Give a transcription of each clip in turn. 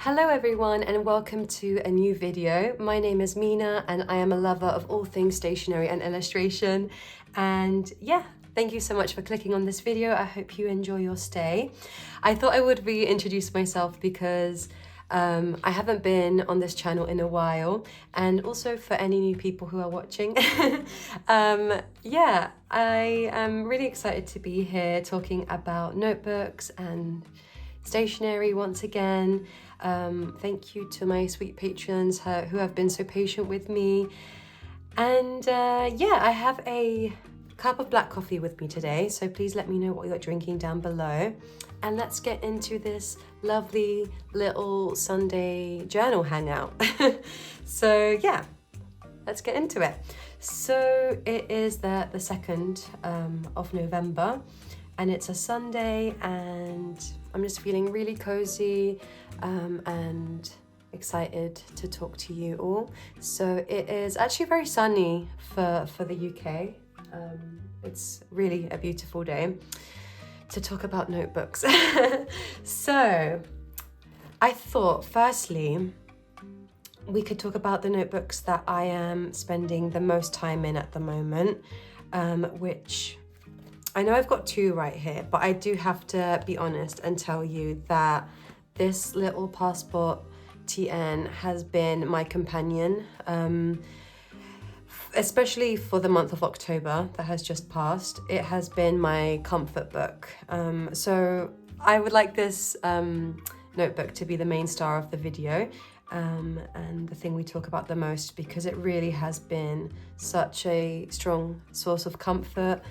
Hello everyone and welcome to a new video. My name is Mina and I am a lover of all things stationery and illustration. And yeah, thank you so much for clicking on this video. I hope you enjoy your stay. I thought I would reintroduce myself because I haven't been on this channel in a while, and also for any new people who are watching. Yeah, I am really excited to be here talking about notebooks and stationery once again. Thank you to my sweet patrons who have been so patient with me. And yeah, I have a cup of black coffee with me today, so please let me know what you're drinking down below. And let's get into this lovely little Sunday journal hangout. So yeah, let's get into it. So it is the 2nd of November, and it's a Sunday, and I'm just feeling really cozy and excited to talk to you all. So it is actually very sunny for the UK. It's really a beautiful day to talk about notebooks. So I thought firstly we could talk about the notebooks that I am spending the most time in at the moment, which I know I've got two right here, but I do have to be honest and tell you that this little passport TN has been my companion, especially for the month of October that has just passed. It has been my comfort book. So I would like this notebook to be the main star of the video, and the thing we talk about the most, because it really has been such a strong source of comfort.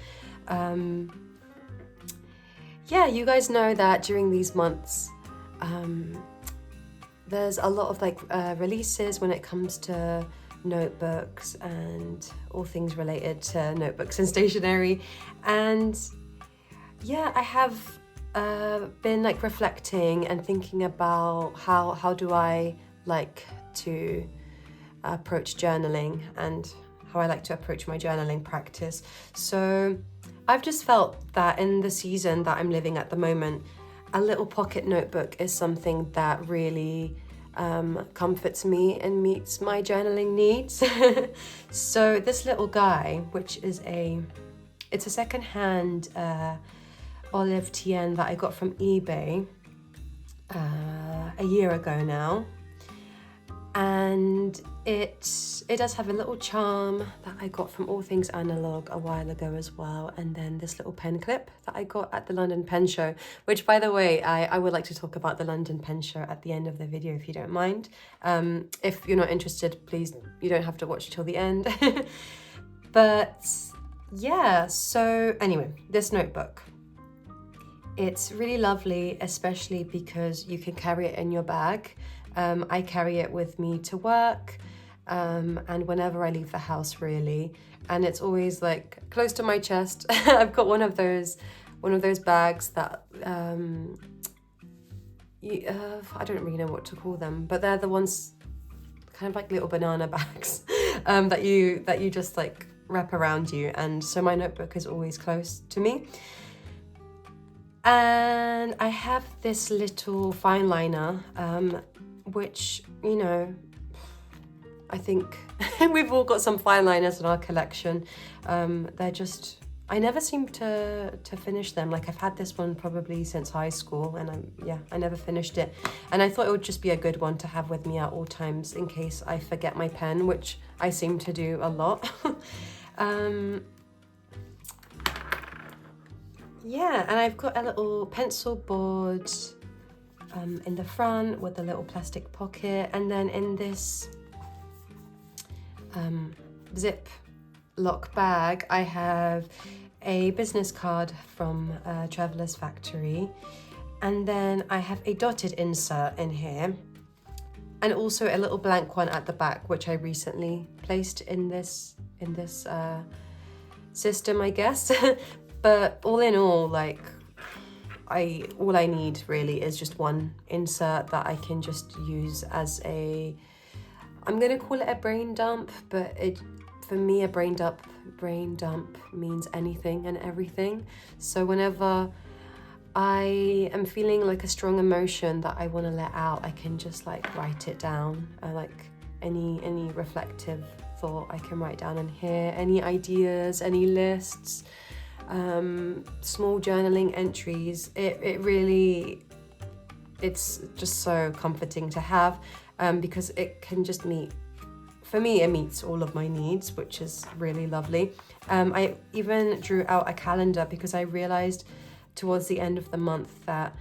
Yeah, you guys know that during these months there's a lot of releases when it comes to notebooks and all things related to notebooks and stationery. And yeah, I have been reflecting and thinking about how do I like to approach journaling and how I like to approach my journaling practice. So I've just felt that in the season that I'm living at the moment, a little pocket notebook is something that really comforts me and meets my journaling needs. So this little guy, which is it's a secondhand olive TN that I got from eBay a year ago now. And it does have a little charm that I got from All Things Analog a while ago as well, and then this little pen clip that I got at the London Pen Show, which, by the way, I would like to talk about the London Pen Show at the end of the video if you don't mind. If you're not interested, please, you don't have to watch till the end. But yeah, so anyway, this notebook, it's really lovely, especially because you can carry it in your bag. I carry it with me to work and whenever I leave the house, really, and it's always close to my chest. I've got one of those bags that I don't really know what to call them, but they're the ones kind of like little banana bags that you just wrap around you, and so my notebook is always close to me. And I have this little fine liner, which, you know, I think we've all got some fine liners in our collection. They're just, I never seem to finish them. I've had this one probably since high school, and I never finished it. And I thought it would just be a good one to have with me at all times in case I forget my pen, which I seem to do a lot. Yeah, and I've got a little pencil board in the front with a little plastic pocket, and then in this zip lock bag I have a business card from Traveller's Factory, and then I have a dotted insert in here, and also a little blank one at the back, which I recently placed in this system, I guess. But all in all, all I need really is just one insert that I can just use as I'm gonna call it a brain dump, but for me a brain dump means anything and everything. So whenever I am feeling like a strong emotion that I want to let out, I can just like write it down. Like any reflective thought I can write down in here, any ideas, any lists, small journaling entries. It's just so comforting to have, because it can just for me, it meets all of my needs, which is really lovely. I even drew out a calendar because I realized towards the end of the month that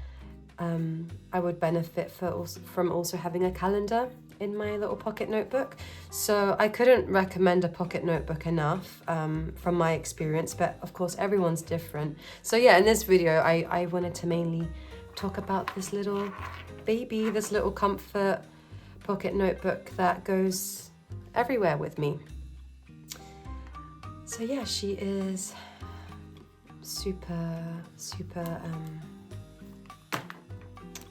I would benefit from also having a calendar in my little pocket notebook. So I couldn't recommend a pocket notebook enough from my experience, but of course everyone's different. So yeah, in this video, I wanted to mainly talk about this little baby, this little comfort pocket notebook that goes everywhere with me. So yeah, she is super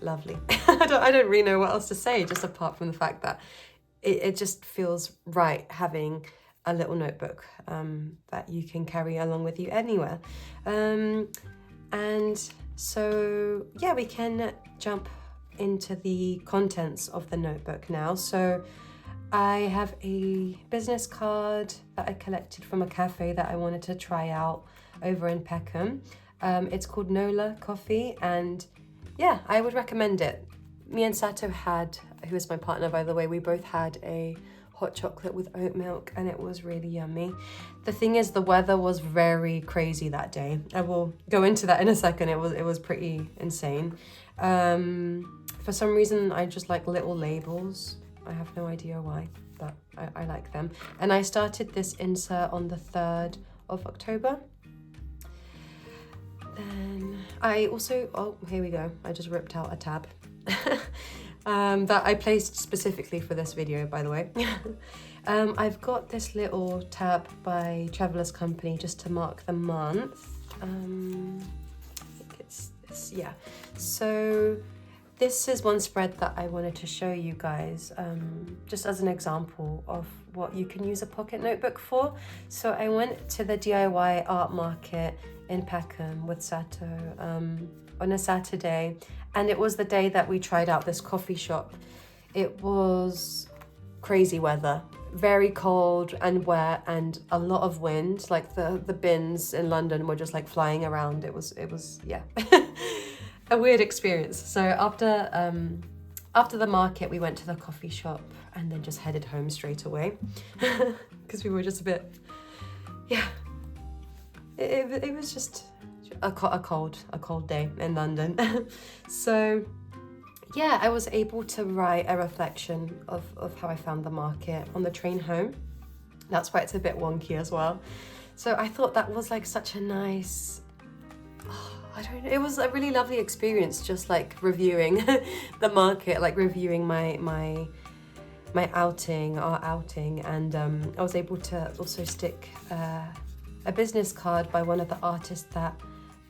lovely. I don't really know what else to say, just apart from the fact that it just feels right having a little notebook that you can carry along with you anywhere. And so yeah, we can jump into the contents of the notebook now. So I have a business card that I collected from a cafe that I wanted to try out over in Peckham. It's called Nola Coffee, and yeah, I would recommend it. Me and Sato who is my partner by the way, we both had a hot chocolate with oat milk and it was really yummy. The thing is, the weather was very crazy that day. I will go into that in a second. It was pretty insane. For some reason, I just like little labels. I have no idea why, but I like them. And I started this insert on the 3rd of October. Then I also, oh, here we go. I just ripped out a tab that I placed specifically for this video, by the way. I've got this little tab by Traveller's Company just to mark the month. I think it's this, yeah. So this is one spread that I wanted to show you guys, just as an example of what you can use a pocket notebook for. So I went to the DIY art market in Peckham with Sato on a Saturday, and it was the day that we tried out this coffee shop. It was crazy weather, very cold and wet and a lot of wind. Like the bins in London were just like flying around. It was yeah. A weird experience. So after the market, we went to the coffee shop and then just headed home straight away because we were just a bit, yeah. It was just a cold day in London. So yeah, I was able to write a reflection of how I found the market on the train home. That's why it's a bit wonky as well. So I thought that was like such a nice, I don't know, it was a really lovely experience, just like reviewing the market, like reviewing our outing, and I was able to also stick a business card by one of the artists that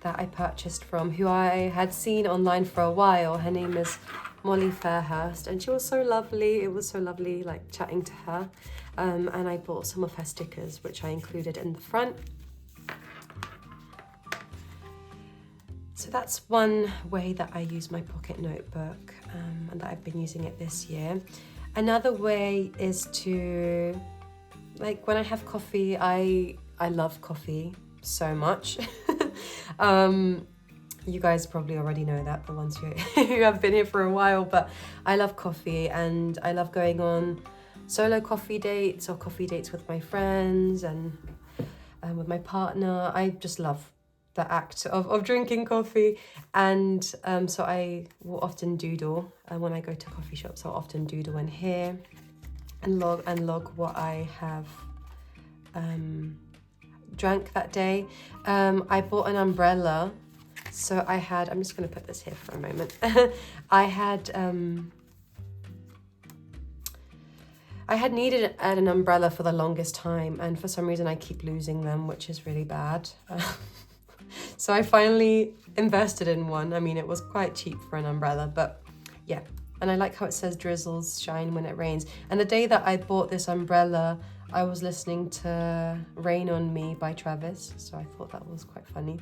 I purchased from, who I had seen online for a while. Her name is Molly Fairhurst, and she was so lovely. It was so lovely like chatting to her, and I bought some of her stickers, which I included in the front. So that's one way that I use my pocket notebook, and that I've been using it this year. Another way is to, like, when I have coffee, I love coffee so much. You guys probably already know that, the ones who have been here for a while, but I love coffee, and I love going on solo coffee dates or coffee dates with my friends and with my partner. I just love the act of drinking coffee, and so I will often doodle when I go to coffee shops. I'll often doodle in here and log what I have drank that day. I bought an umbrella, so I'm just going to put this here for a moment. I had needed an umbrella for the longest time, and for some reason I keep losing them, which is really bad. So I finally invested in one. I mean, it was quite cheap for an umbrella, but yeah. And I like how it says drizzles shine when it rains. And the day that I bought this umbrella, I was listening to Rain on Me by Travis, so I thought that was quite funny.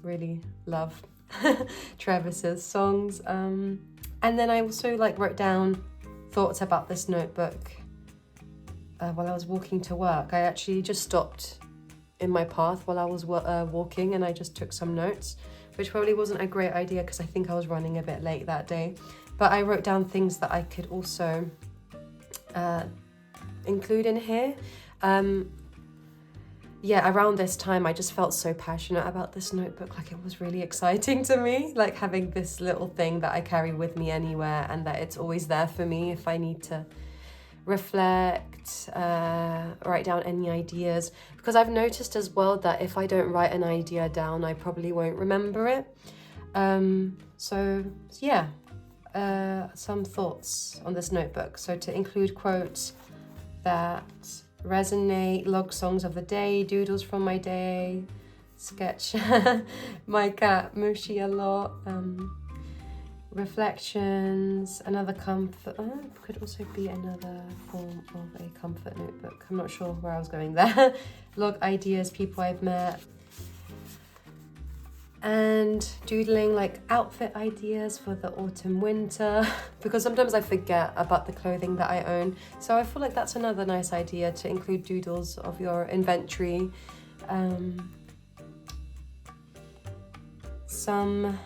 really love Travis's songs. And then I also like wrote down thoughts about this notebook while I was walking to work. I actually just stopped in my path while I was walking, and I just took some notes, which probably wasn't a great idea because I think I was running a bit late that day. But I wrote down things that I could also include in here. Yeah, around this time I just felt so passionate about this notebook. Like, it was really exciting to me, like having this little thing that I carry with me anywhere, and that it's always there for me if I need to reflect, write down any ideas, because I've noticed as well that if I don't write an idea down, I probably won't remember it. So yeah, some thoughts on this notebook. So to include quotes that resonate, log songs of the day, doodles from my day, sketch my cat Mushi a lot, reflections, another comfort, could also be another form of a comfort notebook. I'm not sure where I was going there. Log ideas, people I've met, and doodling like outfit ideas for the autumn winter, because sometimes I forget about the clothing that I own. So I feel like that's another nice idea, to include doodles of your inventory. Some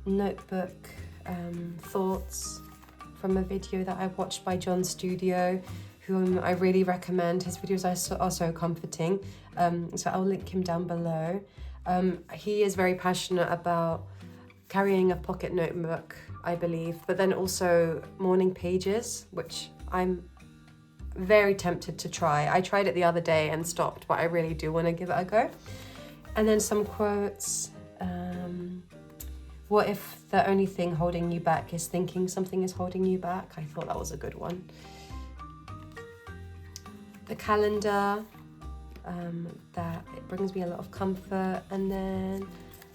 notebook thoughts from a video that I watched by John Studio, whom I really recommend. His videos are so comforting, so I'll link him down below. He is very passionate about carrying a pocket notebook, I believe, but then also morning pages, which I'm very tempted to try. I tried it the other day and stopped, but I really do want to give it a go. And then some quotes. What if the only thing holding you back is thinking something is holding you back? I thought that was a good one. The calendar, that it brings me a lot of comfort, and then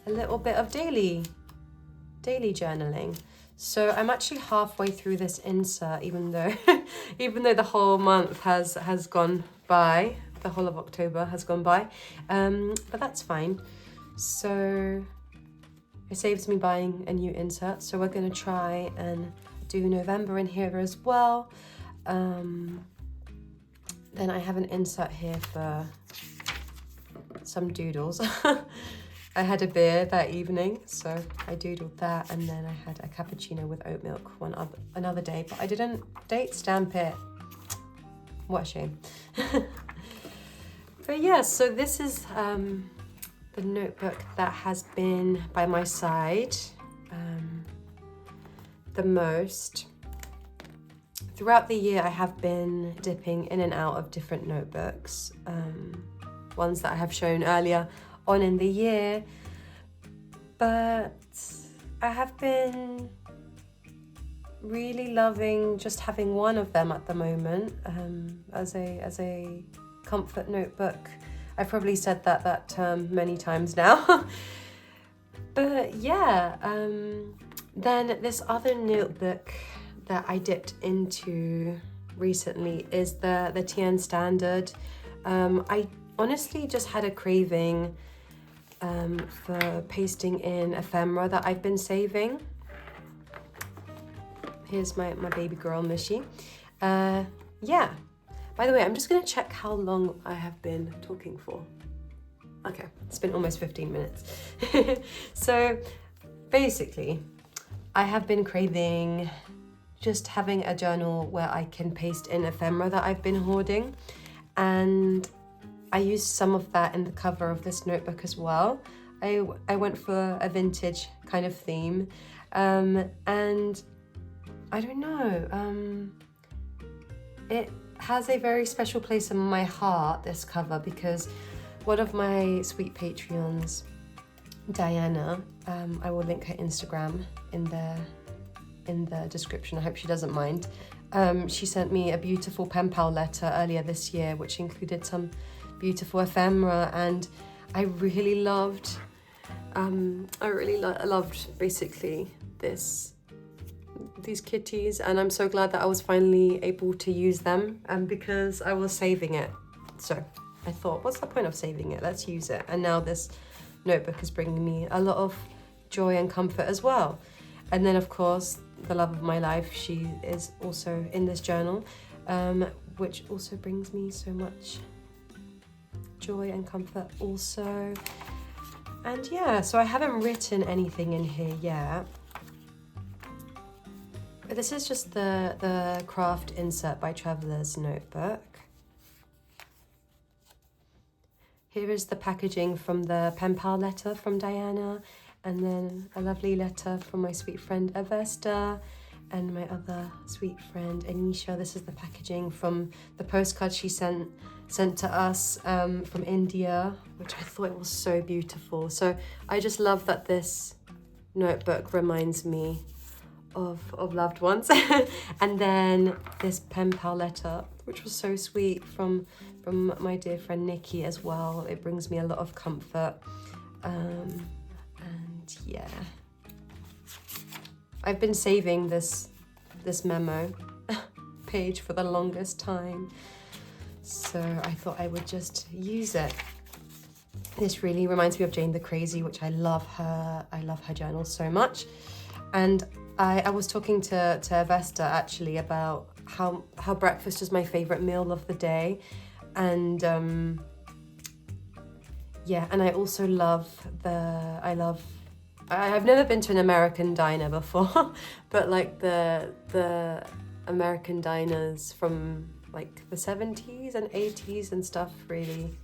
a little bit of daily journaling. So I'm actually halfway through this insert, even though the whole month has gone by, the whole of October has gone by, but that's fine. So it saves me buying a new insert. So we're gonna try and do November in here as well. Then I have an insert here for some doodles. I had a beer that evening, so I doodled that, and then I had a cappuccino with oat milk another day, but I didn't date stamp it. What a shame. But yeah, so this is the notebook that has been by my side the most. Throughout the year, I have been dipping in and out of different notebooks, ones that I have shown earlier on in the year, but I have been really loving just having one of them at the moment, as a comfort notebook. I've probably said that term many times now. But yeah, then this other notebook that I dipped into recently is the TN Standard. I honestly just had a craving for pasting in ephemera that I've been saving. Here's my baby girl, Mishi. Yeah. By the way, I'm just gonna check how long I have been talking for. Okay, it's been almost 15 minutes. So basically, I have been craving just having a journal where I can paste in ephemera that I've been hoarding. And I used some of that in the cover of this notebook as well. I went for a vintage kind of theme. And I don't know, it has a very special place in my heart, this cover, because one of my sweet Patreons, Diana, I will link her Instagram in the description. I hope she doesn't mind. She sent me a beautiful pen pal letter earlier this year, which included some beautiful ephemera, and I really loved basically these kitties, and I'm so glad that I was finally able to use them, because I was saving it. So I thought, what's the point of saving it? Let's use it. And now this notebook is bringing me a lot of joy and comfort as well. And then of course, the love of my life, she is also in this journal, which also brings me so much joy and comfort also. And yeah, so I haven't written anything in here yet. But this is just the craft insert by Traveler's Notebook. Here is the packaging from the pen pal letter from Diana, and then a lovely letter from my sweet friend Avesta and my other sweet friend Anisha. This is the packaging from the postcard she sent to us from India, which I thought was so beautiful. So I just love that this notebook reminds me of loved ones. And then this pen pal letter, which was so sweet, from my dear friend Nikki as well. It brings me a lot of comfort. And yeah, I've been saving this memo page for the longest time, so I thought I would just use it. This really reminds me of Jane the Crazy, which I love her journal so much. And I was talking to Avesta actually about how breakfast is my favorite meal of the day. And yeah, and I also love I've never been to an American diner before, but like the American diners from like the 70s and 80s and stuff really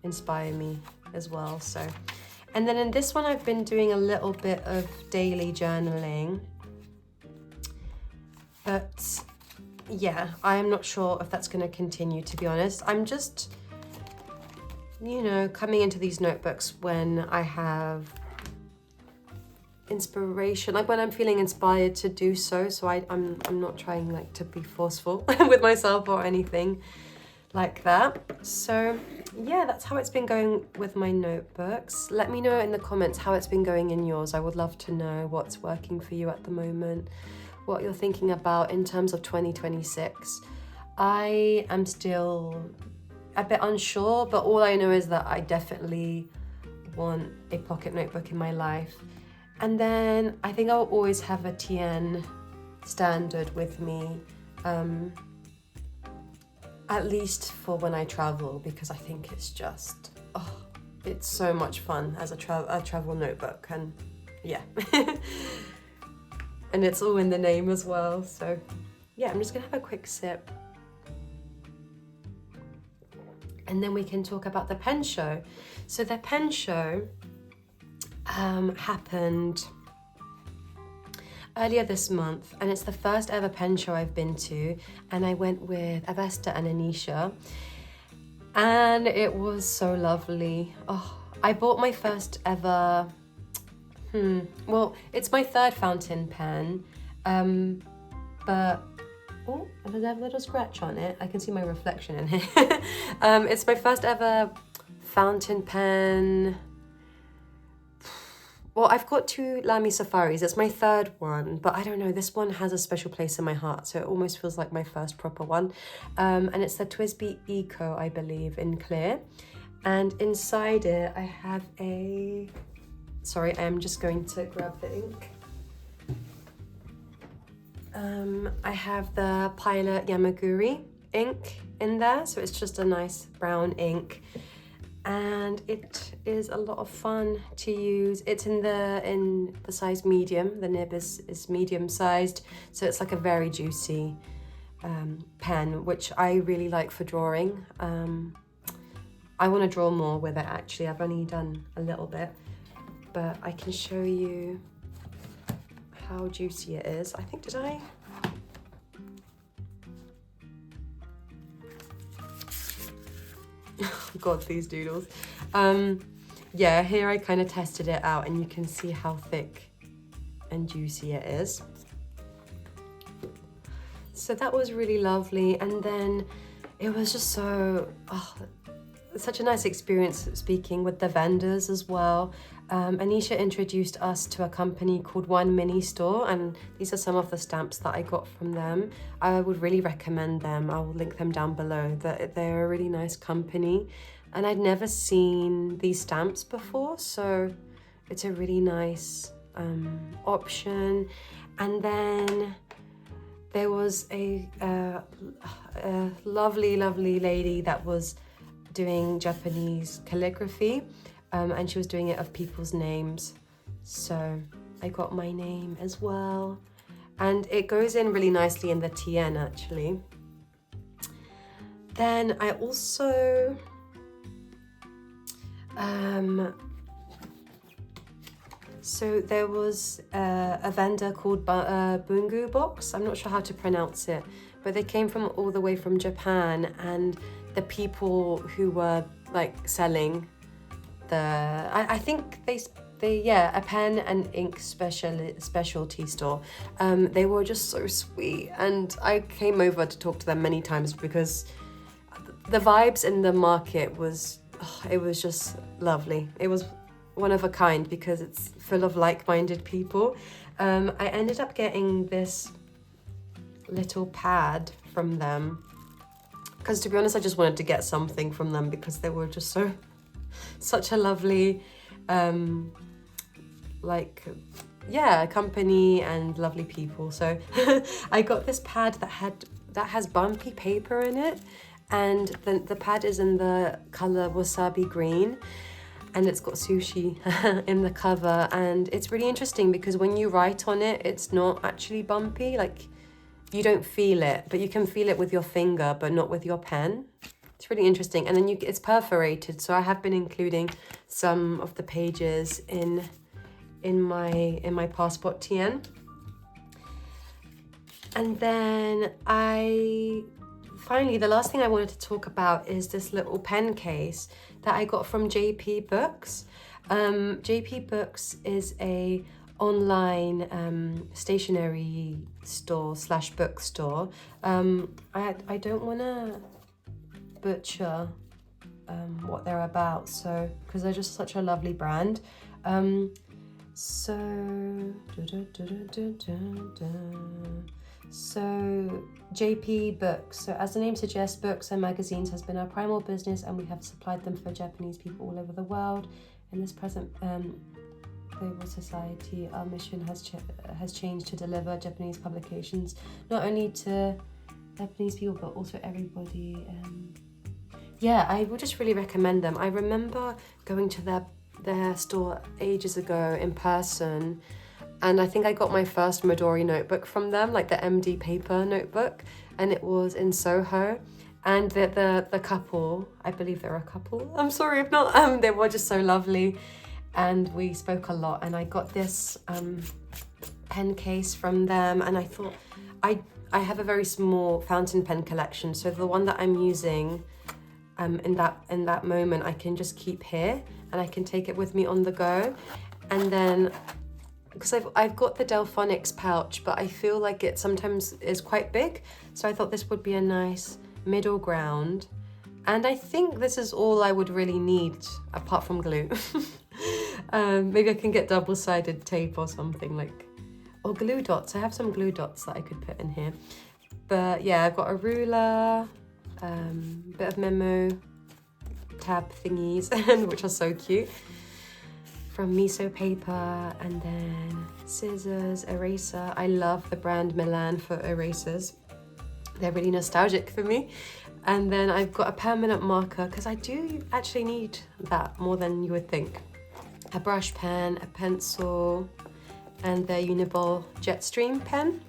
inspire me as well. So, and then in this one I've been doing a little bit of daily journaling, but yeah, I am not sure if that's going to continue, to be honest. I'm just, you know, coming into these notebooks when I have inspiration, like when I'm feeling inspired to do so. So I'm not trying like to be forceful with myself or anything like that. So yeah, that's how it's been going with my notebooks. Let me know in the comments how it's been going in yours. I would love to know what's working for you at the moment, what you're thinking about in terms of 2026. I am still a bit unsure, but all I know is that I definitely want a pocket notebook in my life. And then I think I'll always have a TN standard with me, at least for when I travel, because I think it's just, it's so much fun as a travel notebook, and yeah. And it's all in the name as well. So yeah, I'm just gonna have a quick sip. And then we can talk about the pen show. So the pen show happened earlier this month, and it's the first ever pen show I've been to, and I went with Avesta and Anisha, and it was so lovely. I bought my first ever, well, it's my third fountain pen, but oh, does it have a little scratch on it? I can see my reflection in here. It's my first ever fountain pen. Well, I've got two Lamy Safaris. It's my third one, but I don't know, this one has a special place in my heart, so it almost feels like my first proper one. And it's the TWSBI Eco, I believe, in clear. And inside it, I have a... Sorry, I am just going to grab the ink. I have the Pilot Yamaguri ink in there, so it's just a nice brown ink. And it is a lot of fun to use. It's in the size medium. The nib is medium sized, so it's like a very juicy pen, which I really like for drawing. I want to draw more with it actually. I've only done a little bit, but I can show you how juicy it is. I think, did I? God, these doodles. Yeah, here I kind of tested it out, and you can see how thick and juicy it is. So that was really lovely. And then it was just so, such a nice experience speaking with the vendors as well. Anisha introduced us to a company called oneministore, and these are some of the stamps that I got from them. I would really recommend them. I will link them down below. They're a really nice company. and I'd never seen these stamps before, so it's a really nice option. And then there was a lovely lady that was doing Japanese calligraphy, and she was doing it of people's names, so I got my name as well, and it goes in really nicely in the TN actually. Then I also so there was a vendor called bungubox. I'm not sure how to pronounce it, but they came from all the way from Japan, and the people who were like selling I think they a pen and ink specialty store. They were just so sweet, and I came over to talk to them many times because the vibes in the market was, it was just lovely. It was one of a kind because it's full of like-minded people. I ended up getting this little pad from them because, to be honest, I just wanted to get something from them because they were just such a lovely company and lovely people. So I got this pad that has bumpy paper in it, and the pad is in the color wasabi green, and it's got sushi in the cover. And it's really interesting because when you write on it, it's not actually bumpy. Like, you don't feel it, but you can feel it with your finger, but not with your pen. It's really interesting. And then it's perforated, so I have been including some of the pages in my passport TN. And then finally, the last thing I wanted to talk about is this little pen case that I got from jpbooks. jpbooks is a online stationery store / bookstore. I don't want to butcher what they're about, so because they're just such a lovely brand. So jpbooks. So as the name suggests, books and magazines has been our primal business, and we have supplied them for Japanese people all over the world. In this present global society, our mission has changed to deliver Japanese publications not only to Japanese people but also everybody. I would just really recommend them. I remember going to their store ages ago in person, and I think I got my first Midori notebook from them, like the MD paper notebook, and it was in Soho. And the couple, I believe they're a couple, I'm sorry if not, they were just so lovely, and we spoke a lot. And I got this pen case from them, and I thought, I have a very small fountain pen collection, so the one that I'm using in that moment I can just keep here, and I can take it with me on the go. And then, because I've got the Delphonics pouch, but I feel like it sometimes is quite big, so I thought this would be a nice middle ground. And I think this is all I would really need apart from glue. Maybe I can get double-sided tape or something, or glue dots. I have some glue dots that I could put in here. But yeah, I've got a ruler, bit of memo tab thingies, which are so cute, from miso paper, and then scissors, eraser. I love the brand Milan for erasers. They're really nostalgic for me. And then I've got a permanent marker, because I do actually need that more than you would think. A brush pen, a pencil, and the Uniball Jetstream pen.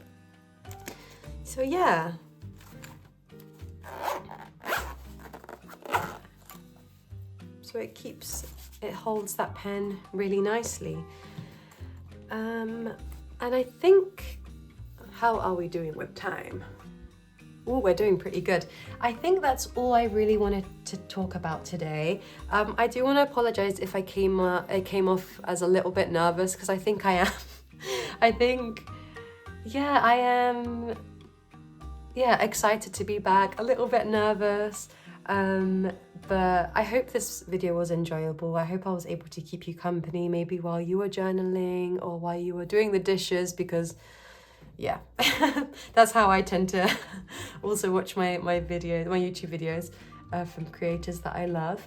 So yeah. So it holds that pen really nicely. And I think, how are we doing with time? Oh, we're doing pretty good. I think that's all I really wanted to talk about today. I do want to apologize if I came off as a little bit nervous, because I think I am. I am excited to be back, a little bit nervous. But I hope this video was enjoyable. I hope I was able to keep you company, maybe while you were journaling or while you were doing the dishes, because yeah, that's how I tend to also watch my YouTube videos from creators that I love.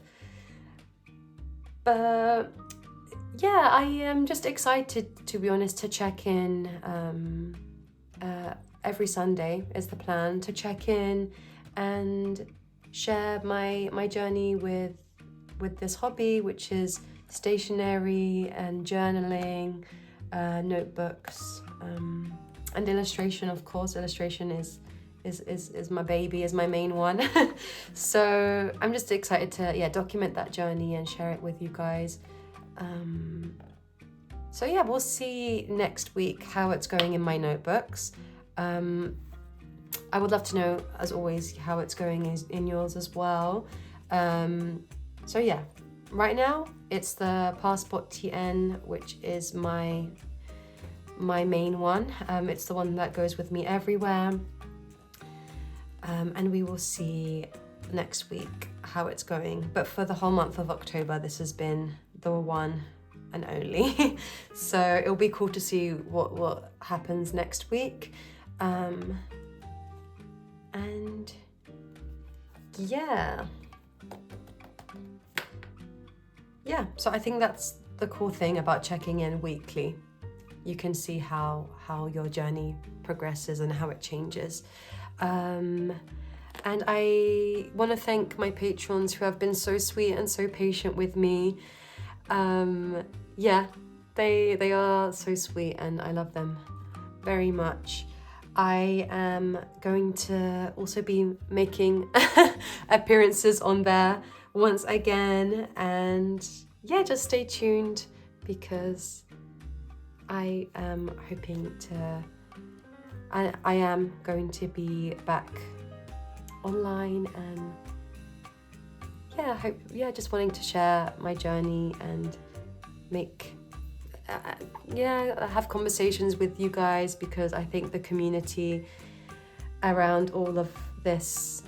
But yeah, I am just excited, to be honest, to check in. Every Sunday is the plan, to check in and share my journey with this hobby, which is stationery and journaling, notebooks, and illustration. Of course, illustration is my baby, is my main one. So I'm just excited to document that journey and share it with you guys. So yeah, we'll see next week how it's going in my notebooks. I would love to know, as always, how it's going in yours as well. So yeah, right now it's the Passport TN, which is my main one. It's the one that goes with me everywhere. And we will see next week how it's going. But for the whole month of October, this has been the one and only. So it'll be cool to see what happens next week. And yeah, so I think that's the cool thing about checking in weekly. You can see how your journey progresses and how it changes. And I want to thank my patrons who have been so sweet and so patient with me. They are so sweet and I love them very much. I am going to also be making appearances on there once again, and yeah, just stay tuned because I am hoping to, I am going to be back online, and just wanting to share my journey and make have conversations with you guys, because I think the community around all of this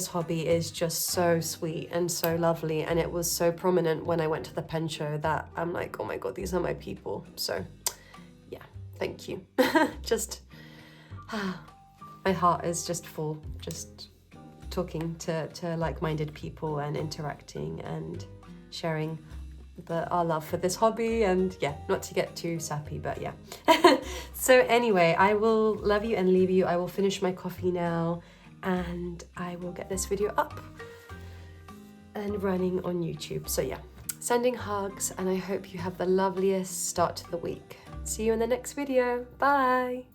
hobby is just so sweet and so lovely, and it was so prominent when I went to the pen show that I'm like, oh my god, these are my people. So yeah, thank you. Just my heart is just full, just talking to like-minded people and interacting and sharing our love for this hobby, and yeah, not to get too sappy, but yeah. So anyway, I will love you and leave you. I will finish my coffee now and I will get this video up and running on YouTube. So yeah, sending hugs, and I hope you have the loveliest start to the week. See you in the next video. Bye.